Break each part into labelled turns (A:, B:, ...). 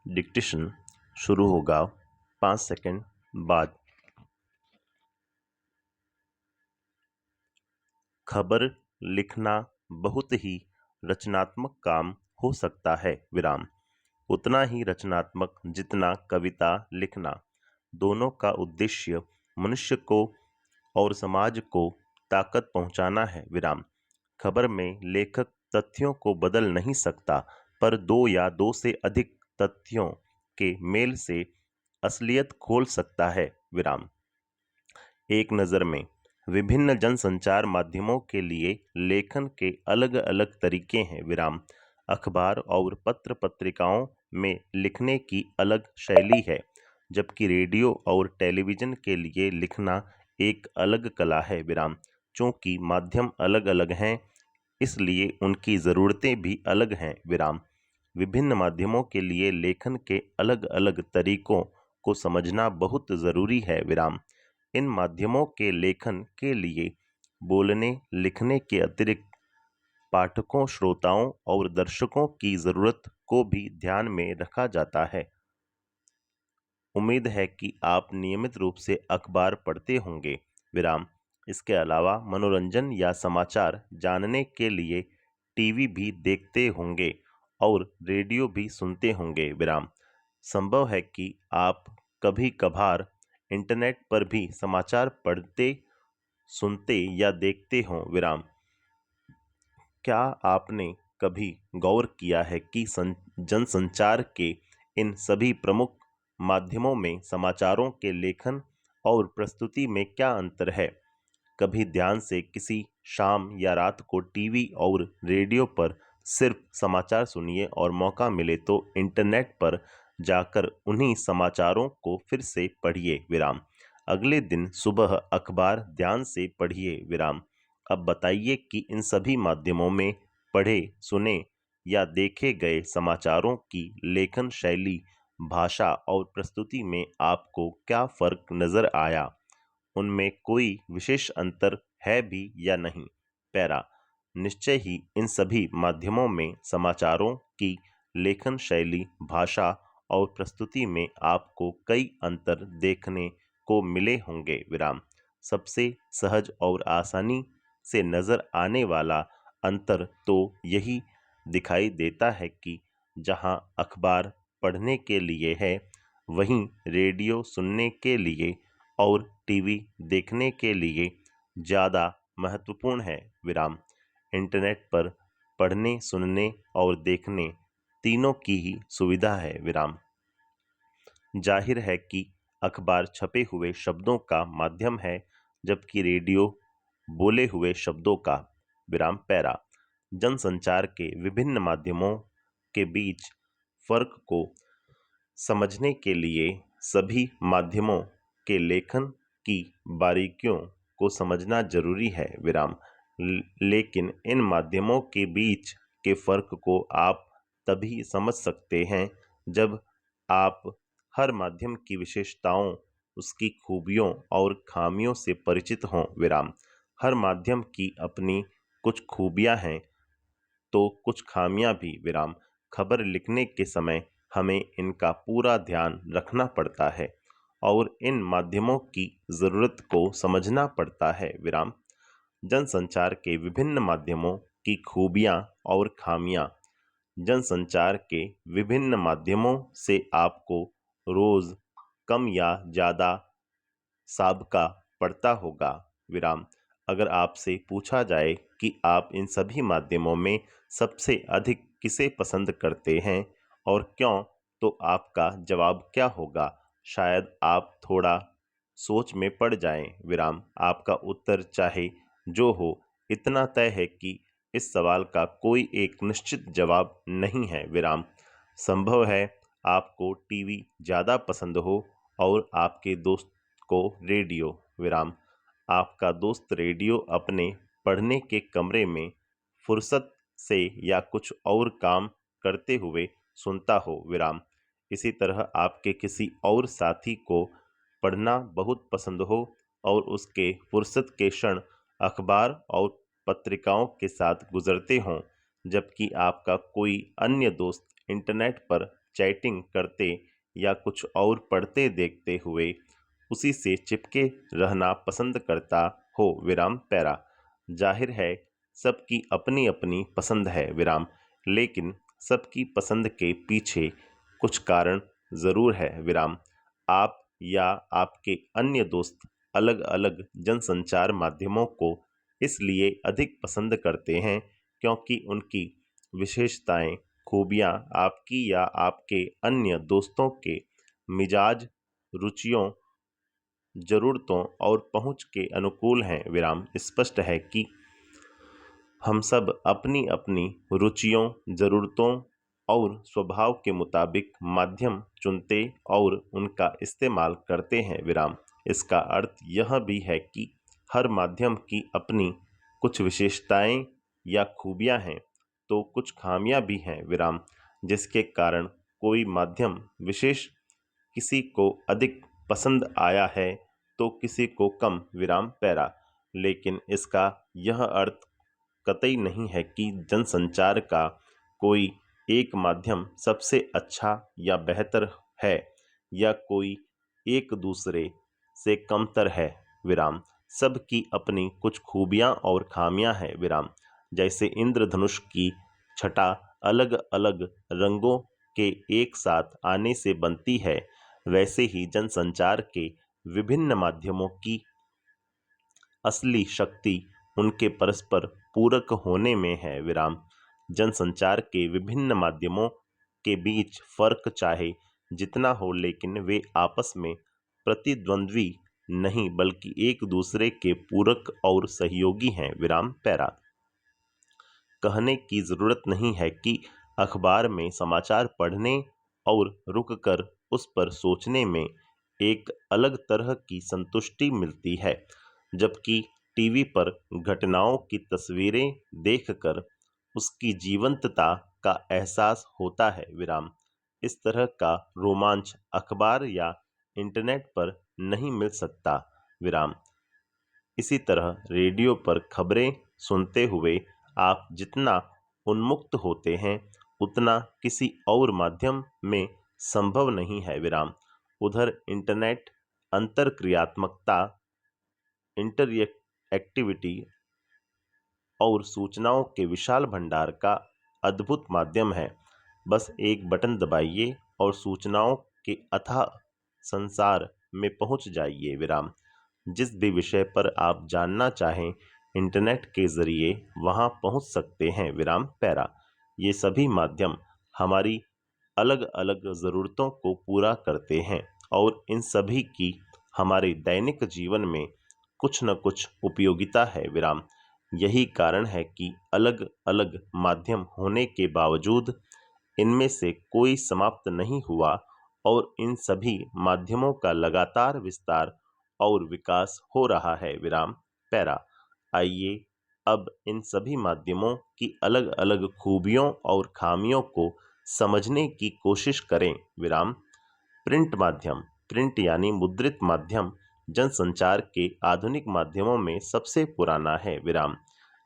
A: Dictation शुरू होगा 5 second बाद। खबर लिखना बहुत ही रचनात्मक काम हो सकता है विराम, उतना ही रचनात्मक जितना कविता लिखना। दोनों का उद्देश्य मनुष्य को और समाज को ताकत पहुंचाना है विराम। खबर में लेखक तथ्यों को बदल नहीं सकता, पर दो या दो से अधिक तथ्यों के मेल से असलियत खोल सकता है विराम। एक नज़र में विभिन्न जनसंचार माध्यमों के लिए लेखन के अलग अलग तरीके हैं विराम। अखबार और पत्र पत्रिकाओं में लिखने की अलग शैली है, जबकि रेडियो और टेलीविज़न के लिए लिखना एक अलग कला है विराम। चूँकि माध्यम अलग अलग हैं, इसलिए उनकी ज़रूरतें भी अलग हैं विराम। विभिन्न माध्यमों के लिए लेखन के अलग अलग तरीकों को समझना बहुत ज़रूरी है विराम। इन माध्यमों के लेखन के लिए बोलने लिखने के अतिरिक्त पाठकों, श्रोताओं और दर्शकों की ज़रूरत को भी ध्यान में रखा जाता है। उम्मीद है कि आप नियमित रूप से अखबार पढ़ते होंगे विराम। इसके अलावा मनोरंजन या समाचार जानने के लिए टीवी भी देखते होंगे और रेडियो भी सुनते होंगे विराम। संभव है कि आप कभी कभार इंटरनेट पर भी समाचार पढ़ते, सुनते या देखते हों विराम। क्या आपने कभी गौर किया है कि जनसंचार के इन सभी प्रमुख माध्यमों में समाचारों के लेखन और प्रस्तुति में क्या अंतर है? कभी ध्यान से किसी शाम या रात को टीवी और रेडियो पर सिर्फ समाचार सुनिए और मौका मिले तो इंटरनेट पर जाकर उन्हीं समाचारों को फिर से पढ़िए विराम। अगले दिन सुबह अखबार ध्यान से पढ़िए विराम। अब बताइए कि इन सभी माध्यमों में पढ़े, सुने या देखे गए समाचारों की लेखन शैली, भाषा और प्रस्तुति में आपको क्या फ़र्क नज़र आया? उनमें कोई विशेष अंतर है भी या नहीं? पैरा। निश्चय ही इन सभी माध्यमों में समाचारों की लेखन शैली, भाषा और प्रस्तुति में आपको कई अंतर देखने को मिले होंगे विराम। सबसे सहज और आसानी से नज़र आने वाला अंतर तो यही दिखाई देता है कि जहां अखबार पढ़ने के लिए है, वहीं रेडियो सुनने के लिए और टीवी देखने के लिए ज़्यादा महत्वपूर्ण है विराम। इंटरनेट पर पढ़ने, सुनने और देखने तीनों की ही सुविधा है विराम। जाहिर है कि अखबार छपे हुए शब्दों का माध्यम है, जबकि रेडियो बोले हुए शब्दों का विराम। पैरा। जनसंचार के विभिन्न माध्यमों के बीच फर्क को समझने के लिए सभी माध्यमों के लेखन की बारीकियों को समझना जरूरी है विराम। लेकिन इन माध्यमों के बीच के फर्क को आप तभी समझ सकते हैं जब आप हर माध्यम की विशेषताओं, उसकी खूबियों और खामियों से परिचित हों विराम। हर माध्यम की अपनी कुछ खूबियां हैं तो कुछ खामियां भी विराम। खबर लिखने के समय हमें इनका पूरा ध्यान रखना पड़ता है और इन माध्यमों की ज़रूरत को समझना पड़ता है विराम। जनसंचार के विभिन्न माध्यमों की खूबियां और खामियां। जनसंचार के विभिन्न माध्यमों से आपको रोज़ कम या ज़्यादा साबका पड़ता होगा विराम। अगर आपसे पूछा जाए कि आप इन सभी माध्यमों में सबसे अधिक किसे पसंद करते हैं और क्यों, तो आपका जवाब क्या होगा? शायद आप थोड़ा सोच में पड़ जाएं विराम। आपका उत्तर चाहे जो हो, इतना तय है कि इस सवाल का कोई एक निश्चित जवाब नहीं है विराम। संभव है आपको टीवी ज़्यादा पसंद हो और आपके दोस्त को रेडियो विराम। आपका दोस्त रेडियो अपने पढ़ने के कमरे में फुर्सत से या कुछ और काम करते हुए सुनता हो विराम। इसी तरह आपके किसी और साथी को पढ़ना बहुत पसंद हो और उसके फुर्सत के क्षण अखबार और पत्रिकाओं के साथ गुजरते हों, जबकि आपका कोई अन्य दोस्त इंटरनेट पर चैटिंग करते या कुछ और पढ़ते देखते हुए उसी से चिपके रहना पसंद करता हो विराम पैरा। जाहिर है सबकी अपनी अपनी पसंद है विराम, लेकिन सबकी पसंद के पीछे कुछ कारण ज़रूर है विराम। आप या आपके अन्य दोस्त अलग अलग जनसंचार माध्यमों को इसलिए अधिक पसंद करते हैं क्योंकि उनकी विशेषताएं, खूबियां आपकी या आपके अन्य दोस्तों के मिजाज, रुचियों, ज़रूरतों और पहुंच के अनुकूल हैं विराम। स्पष्ट है कि हम सब अपनी अपनी रुचियों, ज़रूरतों और स्वभाव के मुताबिक माध्यम चुनते और उनका इस्तेमाल करते हैं विराम। इसका अर्थ यह भी है कि हर माध्यम की अपनी कुछ विशेषताएं या खूबियां हैं तो कुछ खामियां भी हैं विराम, जिसके कारण कोई माध्यम विशेष किसी को अधिक पसंद आया है तो किसी को कम विराम पैरा। लेकिन इसका यह अर्थ कतई नहीं है कि जनसंचार का कोई एक माध्यम सबसे अच्छा या बेहतर है या कोई एक दूसरे से कमतर है विराम। सबकी अपनी कुछ खूबियां और खामियां हैं विराम। जैसे इंद्रधनुष की छटा अलग अलग रंगों के एक साथ आने से बनती है, वैसे ही जनसंचार के विभिन्न माध्यमों की असली शक्ति उनके परस्पर पूरक होने में है विराम। जनसंचार के विभिन्न माध्यमों के बीच फर्क चाहे जितना हो, लेकिन वे आपस में प्रतिद्वंद्वी नहीं बल्कि एक दूसरे के पूरक और सहयोगी हैं विराम पैरा। कहने की ज़रूरत नहीं है कि अखबार में समाचार पढ़ने और रुककर उस पर सोचने में एक अलग तरह की संतुष्टि मिलती है, जबकि टीवी पर घटनाओं की तस्वीरें देखकर उसकी जीवंतता का एहसास होता है विराम। इस तरह का रोमांच अखबार या इंटरनेट पर नहीं मिल सकता विराम। इसी तरह रेडियो पर खबरें सुनते हुए आप जितना उन्मुक्त होते हैं उतना किसी और माध्यम में संभव नहीं है विराम। उधर इंटरनेट अंतरक्रियात्मकता, इंटरएक्टिविटी और सूचनाओं के विशाल भंडार का अद्भुत माध्यम है। बस एक बटन दबाइए और सूचनाओं के अथाह संसार में पहुंच जाइए विराम। जिस भी विषय पर आप जानना चाहें इंटरनेट के ज़रिए वहां पहुंच सकते हैं विराम पैरा। ये सभी माध्यम हमारी अलग अलग ज़रूरतों को पूरा करते हैं और इन सभी की हमारे दैनिक जीवन में कुछ न कुछ उपयोगिता है विराम। यही कारण है कि अलग अलग माध्यम होने के बावजूद इनमें से कोई समाप्त नहीं हुआ और इन सभी माध्यमों का लगातार विस्तार और विकास हो रहा है विराम पैरा। आइए अब इन सभी माध्यमों की अलग अलग खूबियों और खामियों को समझने की कोशिश करें विराम। प्रिंट माध्यम, प्रिंट यानी मुद्रित माध्यम जनसंचार के आधुनिक माध्यमों में सबसे पुराना है विराम।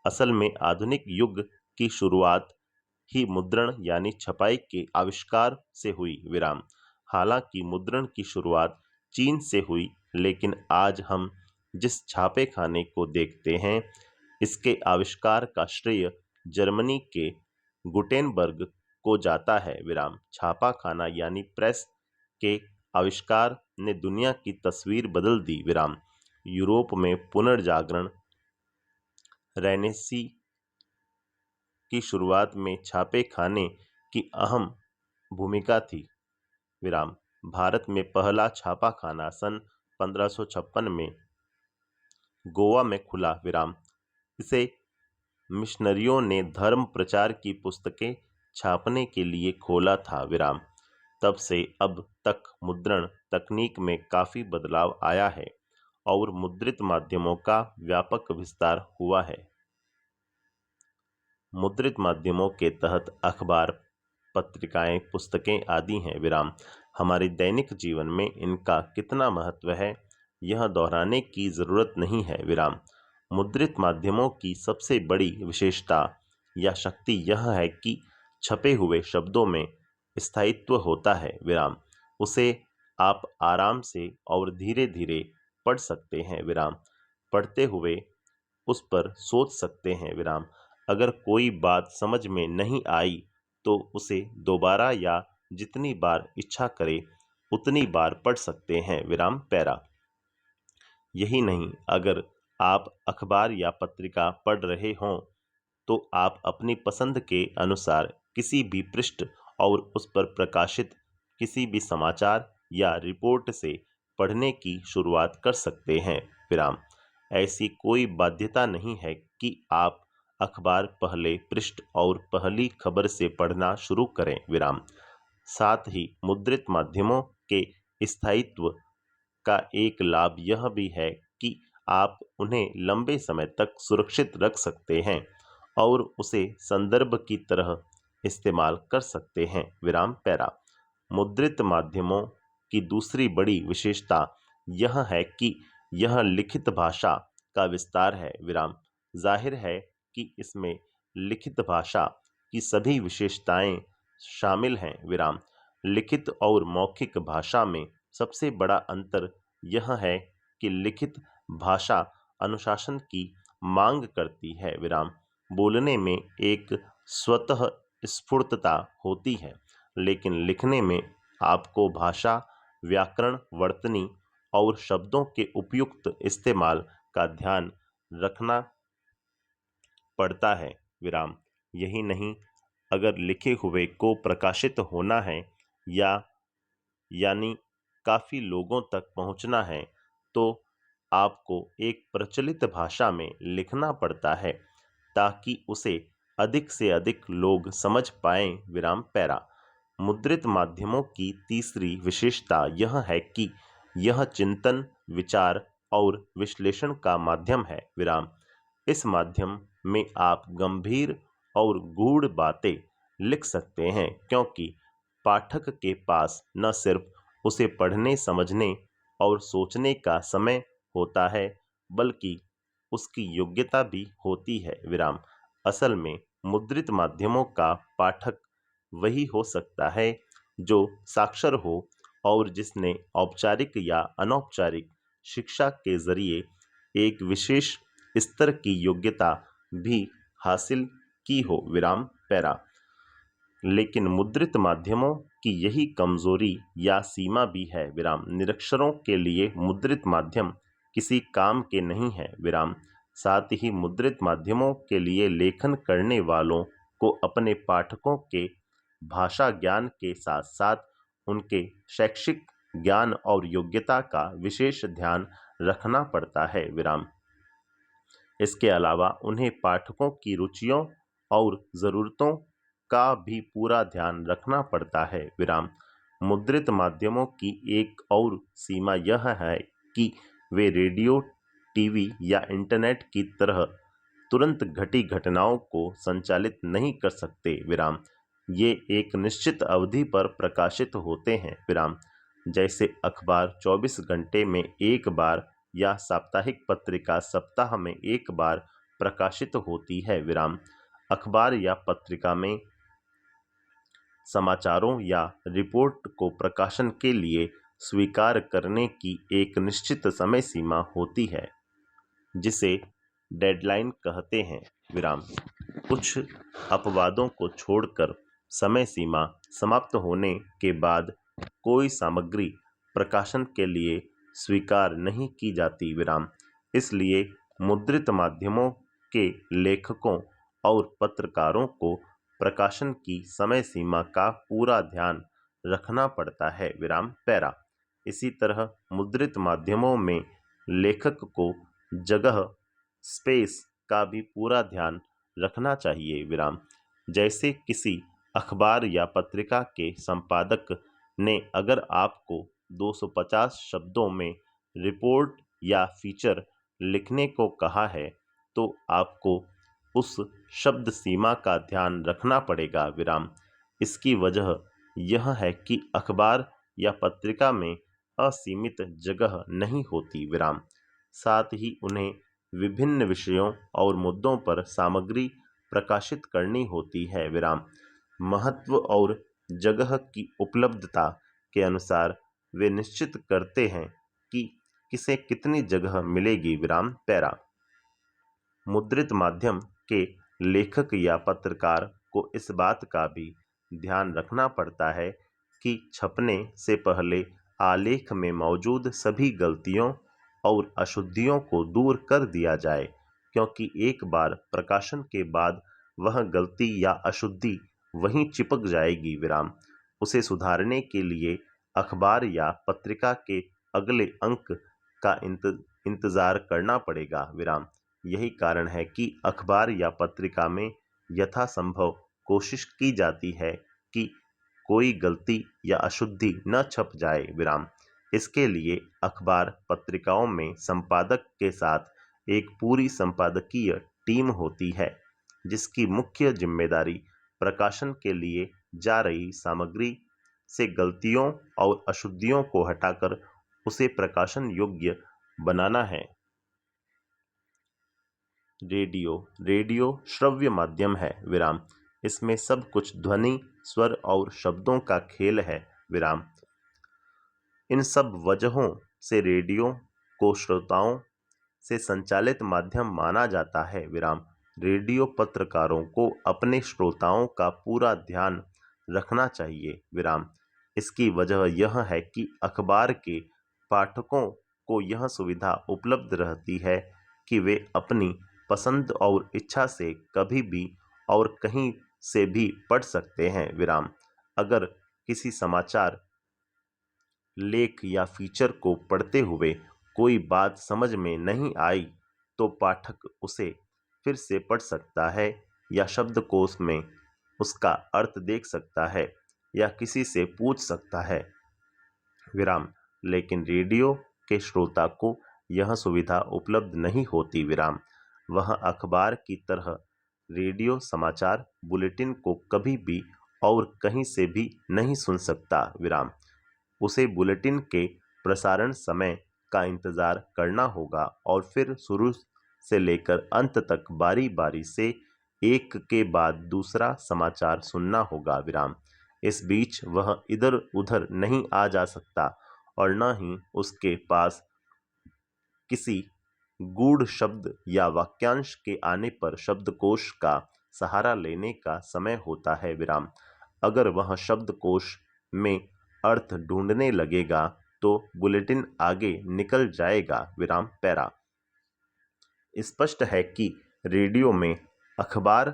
A: असल में आधुनिक युग की शुरुआत ही मुद्रण यानी छपाई के आविष्कार से हुई विराम। हालांकि मुद्रण की शुरुआत चीन से हुई, लेकिन आज हम जिस छापे खाने को देखते हैं इसके आविष्कार का श्रेय जर्मनी के गुटेनबर्ग को जाता है विराम। छापा खाना यानी प्रेस के आविष्कार ने दुनिया की तस्वीर बदल दी विराम। यूरोप में पुनर्जागरण, रेनेसी की शुरुआत में छापे खाने की अहम भूमिका थी विराम। भारत में पहला छापा खाना सन 1556 में गोवा में खुला विराम। इसे मिशनरियों ने धर्म प्रचार की पुस्तकें छापने के लिए खोला था विराम। तब से अब तक मुद्रण तकनीक में काफ़ी बदलाव आया है और मुद्रित माध्यमों का व्यापक विस्तार हुआ है। मुद्रित माध्यमों के तहत अखबार, पत्रिकाएं, पुस्तकें आदि हैं विराम। हमारे दैनिक जीवन में इनका कितना महत्व है यह दोहराने की ज़रूरत नहीं है विराम। मुद्रित माध्यमों की सबसे बड़ी विशेषता या शक्ति यह है कि छपे हुए शब्दों में स्थायित्व होता है विराम, उसे आप आराम से और धीरे धीरे पढ़ सकते हैं विराम। पढ़ते हुए उस पर सोच सकते हैं विराम। अगर कोई बात समझ में नहीं आई तो उसे दोबारा या जितनी बार इच्छा करे उतनी बार पढ़ सकते हैं विराम पैरा। यही नहीं, अगर आप अखबार या पत्रिका पढ़ रहे हों तो आप अपनी पसंद के अनुसार किसी भी पृष्ठ और उस पर प्रकाशित किसी भी समाचार या रिपोर्ट से पढ़ने की शुरुआत कर सकते हैं विराम। ऐसी कोई बाध्यता नहीं है कि आप अखबार पहले पृष्ठ और पहली खबर से पढ़ना शुरू करें विराम। साथ ही मुद्रित माध्यमों के स्थायित्व का एक लाभ यह भी है कि आप उन्हें लंबे समय तक सुरक्षित रख सकते हैं और उसे संदर्भ की तरह इस्तेमाल कर सकते हैं विराम पैरा। मुद्रित माध्यमों की दूसरी बड़ी विशेषता यह है कि यह लिखित भाषा का विस्तार है विराम। जाहिर है कि इसमें लिखित भाषा की सभी विशेषताएं शामिल हैं विराम। लिखित और मौखिक भाषा में सबसे बड़ा अंतर यह है कि लिखित भाषा अनुशासन की मांग करती है विराम। बोलने में एक स्वतः स्फूर्तता होती है, लेकिन लिखने में आपको भाषा, व्याकरण, वर्तनी और शब्दों के उपयुक्त इस्तेमाल का ध्यान रखना पड़ता है विराम। यही नहीं, अगर लिखे हुए को प्रकाशित होना है या यानी काफ़ी लोगों तक पहुंचना है तो आपको एक प्रचलित भाषा में लिखना पड़ता है ताकि उसे अधिक से अधिक लोग समझ पाएं विराम पैरा। मुद्रित माध्यमों की तीसरी विशेषता यह है कि यह चिंतन, विचार और विश्लेषण का माध्यम है विराम। इस माध्यम में आप गंभीर और गूढ़ बातें लिख सकते हैं क्योंकि पाठक के पास न सिर्फ उसे पढ़ने, समझने और सोचने का समय होता है बल्कि उसकी योग्यता भी होती है विराम। असल में मुद्रित माध्यमों का पाठक वही हो सकता है जो साक्षर हो और जिसने औपचारिक या अनौपचारिक शिक्षा के जरिए एक विशेष स्तर की योग्यता भी हासिल की हो विराम पैरा। लेकिन मुद्रित माध्यमों की यही कमजोरी या सीमा भी है विराम। निरक्षरों के लिए मुद्रित माध्यम किसी काम के नहीं है विराम। साथ ही मुद्रित माध्यमों के लिए लेखन करने वालों को अपने पाठकों के भाषा ज्ञान के साथ साथ उनके शैक्षिक ज्ञान और योग्यता का विशेष ध्यान रखना पड़ता है विराम। इसके अलावा उन्हें पाठकों की रुचियों और ज़रूरतों का भी पूरा ध्यान रखना पड़ता है विराम। मुद्रित माध्यमों की एक और सीमा यह है कि वे रेडियो, टीवी या इंटरनेट की तरह तुरंत घटी घटनाओं को संचालित नहीं कर सकते विराम। ये एक निश्चित अवधि पर प्रकाशित होते हैं विराम। जैसे अखबार 24 घंटे में एक बार या साप्ताहिक पत्रिका सप्ताह में एक बार प्रकाशित होती है विराम। अखबार या पत्रिका में समाचारों या रिपोर्ट को प्रकाशन के लिए स्वीकार करने की एक निश्चित समय सीमा होती है जिसे डेडलाइन कहते हैं विराम। कुछ अपवादों को छोड़कर समय सीमा समाप्त होने के बाद कोई सामग्री प्रकाशन के लिए स्वीकार नहीं की जाती विराम। इसलिए मुद्रित माध्यमों के लेखकों और पत्रकारों को प्रकाशन की समय सीमा का पूरा ध्यान रखना पड़ता है विराम पैरा। इसी तरह मुद्रित माध्यमों में लेखक को जगह, स्पेस का भी पूरा ध्यान रखना चाहिए विराम। जैसे किसी अखबार या पत्रिका के संपादक ने अगर आपको 250 शब्दों में रिपोर्ट या फीचर लिखने को कहा है तो आपको उस शब्द सीमा का ध्यान रखना पड़ेगा विराम। इसकी वजह यह है कि अखबार या पत्रिका में असीमित जगह नहीं होती विराम। साथ ही उन्हें विभिन्न विषयों और मुद्दों पर सामग्री प्रकाशित करनी होती है विराम। महत्व और जगह की उपलब्धता के अनुसार वे निश्चित करते हैं कि किसे कितनी जगह मिलेगी। विराम पैरा। मुद्रित माध्यम के लेखक या पत्रकार को इस बात का भी ध्यान रखना पड़ता है कि छपने से पहले आलेख में मौजूद सभी गलतियों और अशुद्धियों को दूर कर दिया जाए, क्योंकि एक बार प्रकाशन के बाद वह गलती या अशुद्धि वहीं चिपक जाएगी। विराम उसे सुधारने के लिए अखबार या पत्रिका के अगले अंक का इंतजार करना पड़ेगा। विराम यही कारण है कि अखबार या पत्रिका में यथासंभव कोशिश की जाती है कि कोई गलती या अशुद्धि न छप जाए। विराम इसके लिए अखबार पत्रिकाओं में संपादक के साथ एक पूरी संपादकीय टीम होती है, जिसकी मुख्य जिम्मेदारी प्रकाशन के लिए जा रही सामग्री से गलतियों और अशुद्धियों को हटाकर उसे प्रकाशन योग्य बनाना है। रेडियो श्रव्य माध्यम है। विराम इसमें सब कुछ ध्वनि, स्वर और शब्दों का खेल है। विराम इन सब वजहों से रेडियो को श्रोताओं से संचालित माध्यम माना जाता है। विराम रेडियो पत्रकारों को अपने श्रोताओं का पूरा ध्यान रखना चाहिए। विराम इसकी वजह यह है कि अखबार के पाठकों को यह सुविधा उपलब्ध रहती है कि वे अपनी पसंद और इच्छा से कभी भी और कहीं से भी पढ़ सकते हैं। विराम अगर किसी समाचार लेख या फीचर को पढ़ते हुए कोई बात समझ में नहीं आई तो पाठक उसे फिर से पढ़ सकता है या शब्दकोश में उसका अर्थ देख सकता है या किसी से पूछ सकता है। विराम लेकिन रेडियो के श्रोता को यह सुविधा उपलब्ध नहीं होती। विराम वह अखबार की तरह रेडियो समाचार बुलेटिन को कभी भी और कहीं से भी नहीं सुन सकता। विराम उसे बुलेटिन के प्रसारण समय का इंतजार करना होगा और फिर शुरू से लेकर अंत तक बारी बारी से एक के बाद दूसरा समाचार सुनना होगा। विराम इस बीच वह इधर उधर नहीं आ जा सकता और न ही उसके पास किसी गूढ़ शब्द या वाक्यांश के आने पर शब्दकोश का सहारा लेने का समय होता है। विराम अगर वह शब्दकोश में अर्थ ढूंढने लगेगा तो बुलेटिन आगे निकल जाएगा। विराम पैरा। स्पष्ट है कि रेडियो में अखबार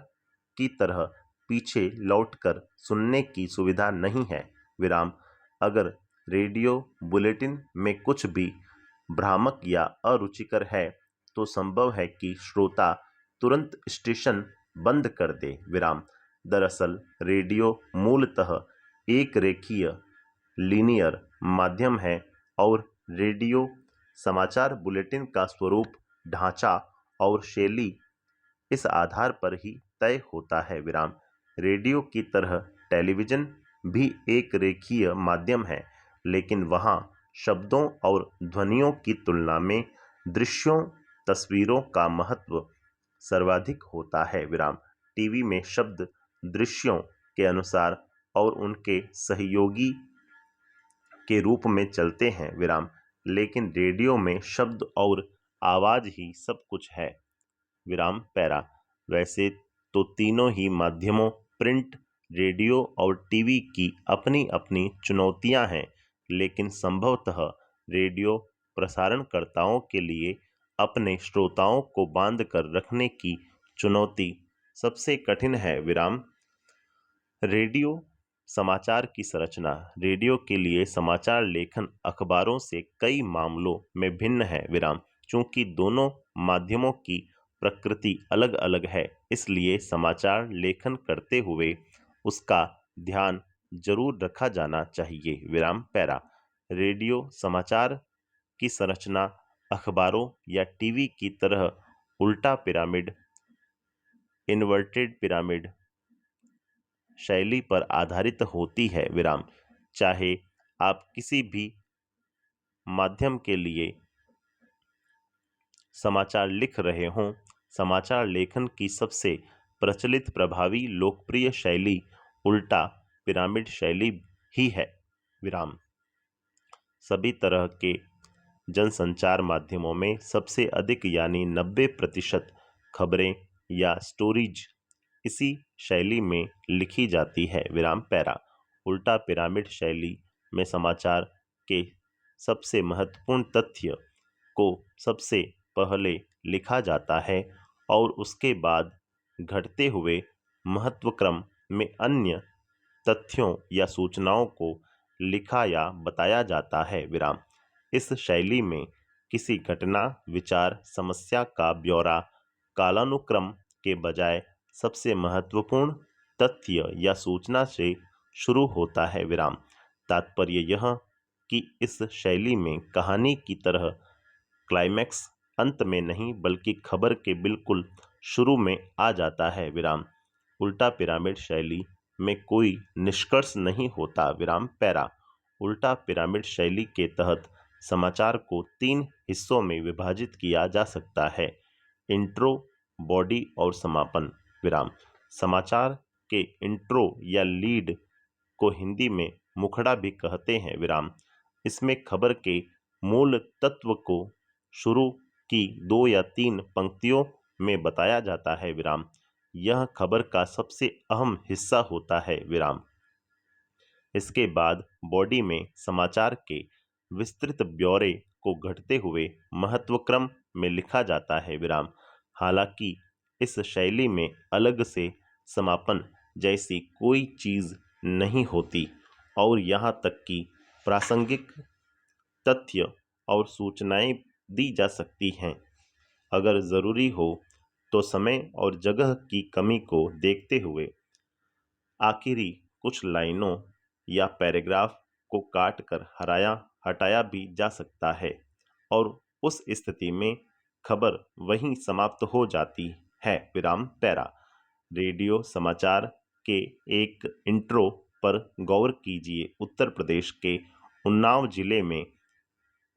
A: की तरह पीछे लौटकर सुनने की सुविधा नहीं है। विराम अगर रेडियो बुलेटिन में कुछ भी भ्रामक या अरुचिकर है तो संभव है कि श्रोता तुरंत स्टेशन बंद कर दे। विराम दरअसल रेडियो मूलतः एक रेखीय लीनियर माध्यम है और रेडियो समाचार बुलेटिन का स्वरूप, ढांचा और शैली इस आधार पर ही तय होता है। विराम रेडियो की तरह टेलीविजन भी एक रेखीय माध्यम है, लेकिन वहाँ शब्दों और ध्वनियों की तुलना में दृश्यों, तस्वीरों का महत्व सर्वाधिक होता है। विराम टीवी में शब्द दृश्यों के अनुसार और उनके सहयोगी के रूप में चलते हैं। विराम लेकिन रेडियो में शब्द और आवाज ही सब कुछ है। विराम पैरा। वैसे तो तीनों ही माध्यमों प्रिंट, रेडियो और टीवी की अपनी अपनी चुनौतियां हैं, लेकिन संभवतः रेडियो प्रसारणकर्ताओं के लिए अपने श्रोताओं को बांध कर रखने की चुनौती सबसे कठिन है। विराम रेडियो समाचार की संरचना। रेडियो के लिए समाचार लेखन अखबारों से कई मामलों में भिन्न है। विराम चूंकि दोनों माध्यमों की प्रकृति अलग अलग है, इसलिए समाचार लेखन करते हुए उसका ध्यान जरूर रखा जाना चाहिए। विराम पैरा। रेडियो समाचार की संरचना अखबारों या टीवी की तरह उल्टा पिरामिड, इन्वर्टेड पिरामिड शैली पर आधारित होती है। विराम चाहे आप किसी भी माध्यम के लिए समाचार लिख रहे हों, समाचार लेखन की सबसे प्रचलित, प्रभावी, लोकप्रिय शैली उल्टा पिरामिड शैली ही है। विराम। सभी तरह के जनसंचार माध्यमों में सबसे अधिक यानी 90% खबरें या स्टोरीज इसी शैली में लिखी जाती है। विराम पैरा। उल्टा पिरामिड शैली में समाचार के सबसे महत्वपूर्ण तथ्य को सबसे पहले लिखा जाता है और उसके बाद घटते हुए महत्वक्रम में अन्य तथ्यों या सूचनाओं को लिखा या बताया जाता है। विराम। इस शैली में किसी घटना, विचार, समस्या का ब्यौरा कालानुक्रम के बजाय सबसे महत्वपूर्ण तथ्य या सूचना से शुरू होता है। विराम। तात्पर्य यह कि इस शैली में कहानी की तरह क्लाइमैक्स अंत में नहीं बल्कि खबर के बिल्कुल शुरू में आ जाता है। विराम। उल्टा पिरामिड शैली में कोई निष्कर्ष नहीं होता। विराम पैरा। उल्टा पिरामिड शैली के तहत समाचार को 3 हिस्सों में विभाजित किया जा सकता है: इंट्रो, बॉडी और समापन। विराम। समाचार के इंट्रो या लीड को हिंदी में मुखड़ा भी कहते हैं। विराम। इसमें खबर के मूल तत्व को शुरू की 2 या 3 पंक्तियों में बताया जाता है। विराम। यह खबर का सबसे अहम हिस्सा होता है। विराम। इसके बाद बॉडी में समाचार के विस्तृत ब्यौरे को घटते हुए महत्वक्रम में लिखा जाता है। विराम। हालांकि इस शैली में अलग से समापन जैसी कोई चीज नहीं होती और यहाँ तक कि प्रासंगिक तथ्य और सूचनाएं दी जा सकती हैं अगर जरूरी हो तो समय और जगह की कमी को देखते हुए आखिरी कुछ लाइनों या पैराग्राफ को काट कर हटाया भी जा सकता है और उस स्थिति में खबर वहीं समाप्त हो जाती है। विराम पैरा। रेडियो समाचार के एक इंट्रो पर गौर कीजिए। उत्तर प्रदेश के उन्नाव जिले में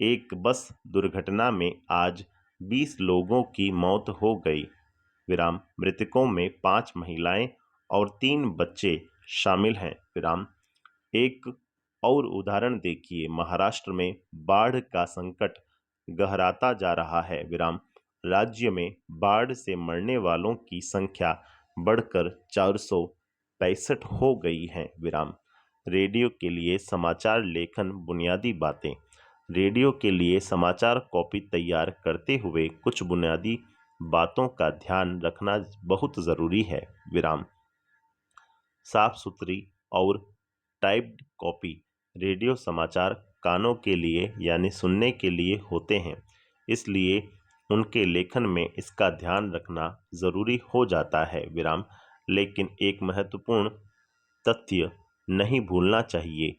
A: एक बस दुर्घटना में आज 20 लोगों की मौत हो गई। विराम। मृतकों में 5 महिलाएं और 3 बच्चे शामिल हैं। विराम। एक और उदाहरण देखिए। महाराष्ट्र में बाढ़ का संकट गहराता जा रहा है। विराम। राज्य में बाढ़ से मरने वालों की संख्या बढ़कर 465 हो गई है। विराम। रेडियो के लिए समाचार लेखन बुनियादी बातें। रेडियो के लिए समाचार कॉपी तैयार करते हुए कुछ बुनियादी बातों का ध्यान रखना बहुत ज़रूरी है। विराम। साफ सुथरी और टाइप्ड कॉपी। रेडियो समाचार कानों के लिए यानी सुनने के लिए होते हैं, इसलिए उनके लेखन में इसका ध्यान रखना ज़रूरी हो जाता है। विराम। लेकिन एक महत्वपूर्ण तथ्य नहीं भूलना चाहिए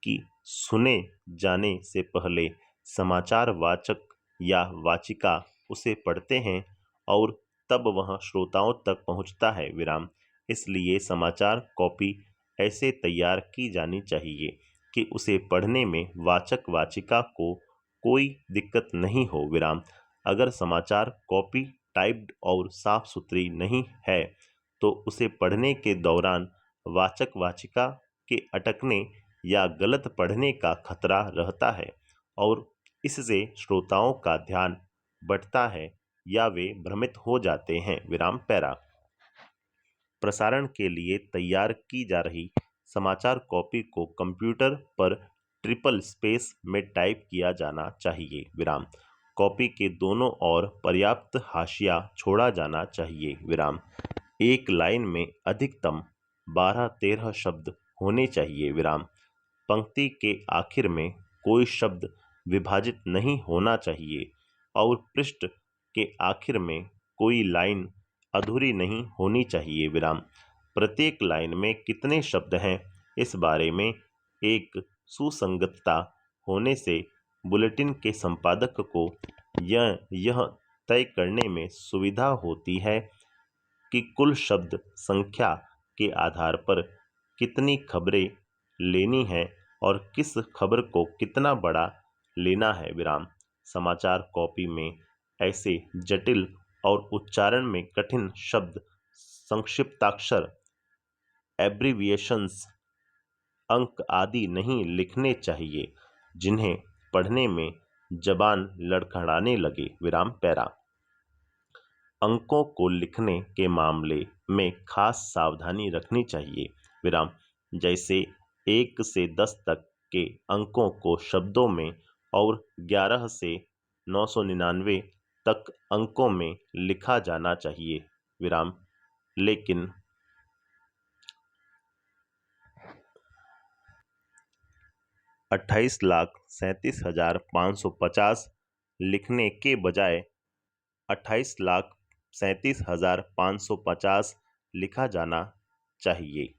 A: कि सुने जाने से पहले समाचार वाचक या वाचिका उसे पढ़ते हैं और तब वह श्रोताओं तक पहुंचता है। विराम। इसलिए समाचार कॉपी ऐसे तैयार की जानी चाहिए कि उसे पढ़ने में वाचक वाचिका को कोई दिक्कत नहीं हो। विराम। अगर समाचार कॉपी टाइप्ड और साफ सुथरी नहीं है तो उसे पढ़ने के दौरान वाचक वाचिका के अटकने या गलत पढ़ने का खतरा रहता है और इससे श्रोताओं का ध्यान बंटता है या वे भ्रमित हो जाते हैं। विराम पैरा। प्रसारण के लिए तैयार की जा रही समाचार कॉपी को कंप्यूटर पर ट्रिपल स्पेस में टाइप किया जाना चाहिए। विराम। कॉपी के दोनों ओर पर्याप्त हाशिया छोड़ा जाना चाहिए। विराम। एक लाइन में अधिकतम 12-13 शब्द होने चाहिए। विराम। पंक्ति के आखिर में कोई शब्द विभाजित नहीं होना चाहिए और पृष्ठ के आखिर में कोई लाइन अधूरी नहीं होनी चाहिए। विराम। प्रत्येक लाइन में कितने शब्द हैं इस बारे में एक सुसंगतता होने से बुलेटिन के संपादक को यह तय करने में सुविधा होती है कि कुल शब्द संख्या के आधार पर कितनी खबरें लेनी है और किस खबर को कितना बड़ा लेना है। विराम। समाचार कॉपी में ऐसे जटिल और उच्चारण में कठिन शब्द, संक्षिप्ताक्षर, एब्रिविएशंस अंक आदि नहीं लिखने चाहिए जिन्हें पढ़ने में जबान लड़खड़ाने लगे। विराम पैरा। अंकों को लिखने के मामले में खास सावधानी रखनी चाहिए। विराम। जैसे 1 से 10 तक के अंकों को शब्दों में और 11 से 999 तक अंकों में लिखा जाना चाहिए। विराम। लेकिन 28,37,550 लिखने के बजाय 28,37,550 लिखा जाना चाहिए।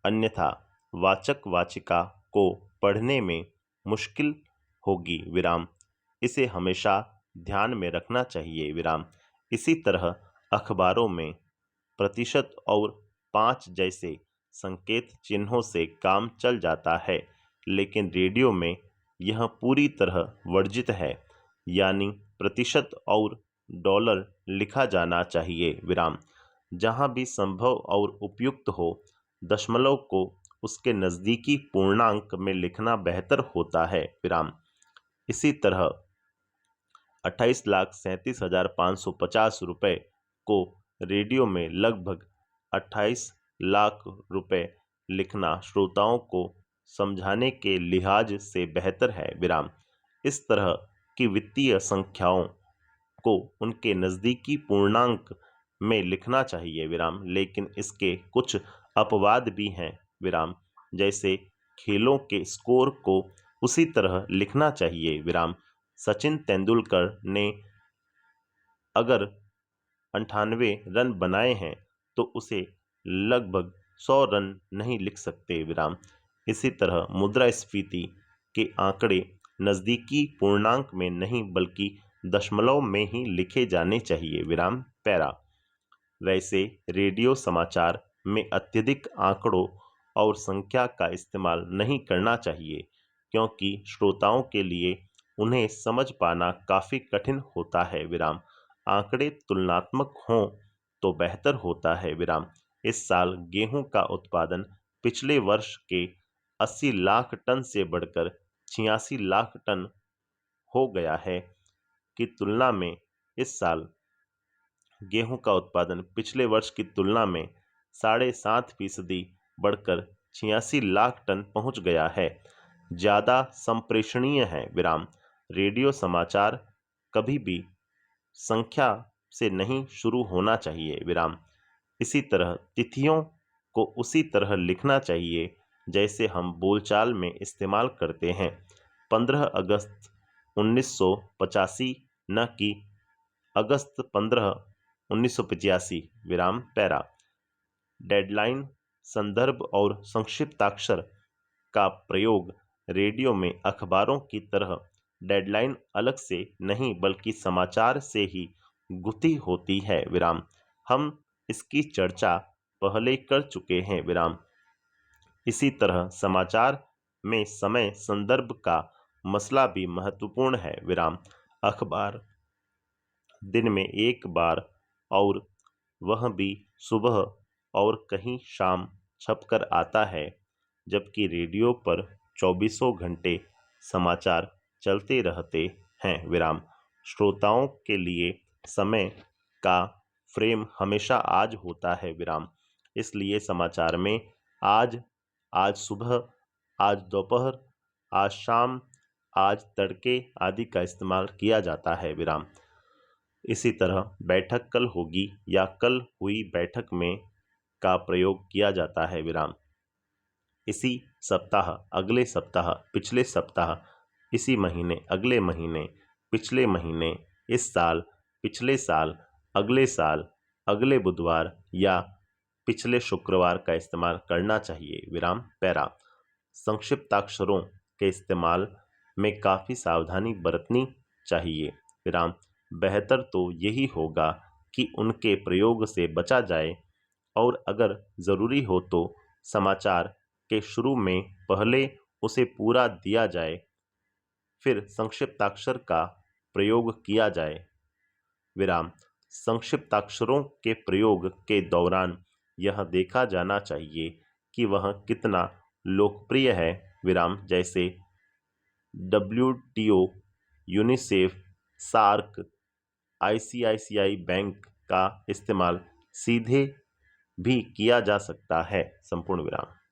A: अन्यथा वाचक वाचिका को पढ़ने में मुश्किल होगी। विराम। इसे हमेशा ध्यान में रखना चाहिए। विराम। इसी तरह अखबारों में प्रतिशत और 5 जैसे संकेत चिन्हों से काम चल जाता है, लेकिन रेडियो में यह पूरी तरह वर्जित है, यानी प्रतिशत और डॉलर लिखा जाना चाहिए। विराम। जहां भी संभव और उपयुक्त हो, दशमलव को उसके नज़दीकी पूर्णांक में लिखना बेहतर होता है। विराम। इसी तरह 28,37,550 रुपये को रेडियो में लगभग 28 लाख रुपए लिखना श्रोताओं को समझाने के लिहाज से बेहतर है। विराम। इस तरह की वित्तीय संख्याओं को उनके नज़दीकी पूर्णांक में लिखना चाहिए। विराम। लेकिन इसके कुछ अपवाद भी हैं। विराम। जैसे खेलों के स्कोर को उसी तरह लिखना चाहिए। विराम। सचिन तेंदुलकर ने अगर 98 रन बनाए हैं तो उसे लगभग 100 रन नहीं लिख सकते। विराम। इसी तरह मुद्रास्फीति के आंकड़े नज़दीकी पूर्णांक में नहीं बल्कि दशमलव में ही लिखे जाने चाहिए। विराम पैरा। वैसे रेडियो समाचार में अत्यधिक आंकड़ों और संख्या का इस्तेमाल नहीं करना चाहिए, क्योंकि श्रोताओं के लिए उन्हें समझ पाना काफ़ी कठिन होता है। विराम। आंकड़े तुलनात्मक हों तो बेहतर होता है। विराम। इस साल गेहूं का उत्पादन पिछले वर्ष के 80 लाख टन से बढ़कर 86 लाख टन हो गया है की तुलना में इस साल गेहूं का उत्पादन पिछले वर्ष की तुलना में 7.5% बढ़कर 86 लाख टन पहुंच गया है। ज़्यादा संप्रेषणीय है। विराम। रेडियो समाचार कभी भी संख्या से नहीं शुरू होना चाहिए। विराम। इसी तरह तिथियों को उसी तरह लिखना चाहिए जैसे हम बोलचाल में इस्तेमाल करते हैं। 15 अगस्त 1985 न कि अगस्त 15 1985। विराम पैरा। डेडलाइन, संदर्भ और संक्षिप्ताक्षर का प्रयोग रेडियो में अखबारों की तरह डेडलाइन अलग से नहीं बल्कि समाचार से ही गुथी होती है। विराम। हम इसकी चर्चा पहले कर चुके हैं। विराम। इसी तरह समाचार में समय संदर्भ का मसला भी महत्वपूर्ण है। विराम। अखबार दिन में एक बार और वह भी सुबह और कहीं शाम छपकर आता है, जबकि रेडियो पर चौबीसों घंटे समाचार चलते रहते हैं। विराम। श्रोताओं के लिए समय का फ्रेम हमेशा आज होता है। विराम। इसलिए समाचार में आज, आज सुबह, आज दोपहर, आज शाम, आज तड़के आदि का इस्तेमाल किया जाता है। विराम। इसी तरह बैठक कल होगी या कल हुई बैठक में का प्रयोग किया जाता है। विराम। इसी सप्ताह, अगले सप्ताह, पिछले सप्ताह, इसी महीने, अगले महीने, पिछले महीने, इस साल, पिछले साल, अगले बुधवार या पिछले शुक्रवार का इस्तेमाल करना चाहिए। विराम पैरा। संक्षिप्ताक्षरों के इस्तेमाल में काफ़ी सावधानी बरतनी चाहिए। विराम। बेहतर तो यही होगा कि उनके प्रयोग से बचा जाए और अगर ज़रूरी हो तो समाचार के शुरू में पहले उसे पूरा दिया जाए, फिर संक्षिप्ताक्षर का प्रयोग किया जाए। विराम। संक्षिप्ताक्षरों के प्रयोग के दौरान यह देखा जाना चाहिए कि वह कितना लोकप्रिय है विराम, जैसे WTO, UNICEF, SAARC, ICICI bank का इस्तेमाल सीधे भी किया जा सकता है। संपूर्ण विराम।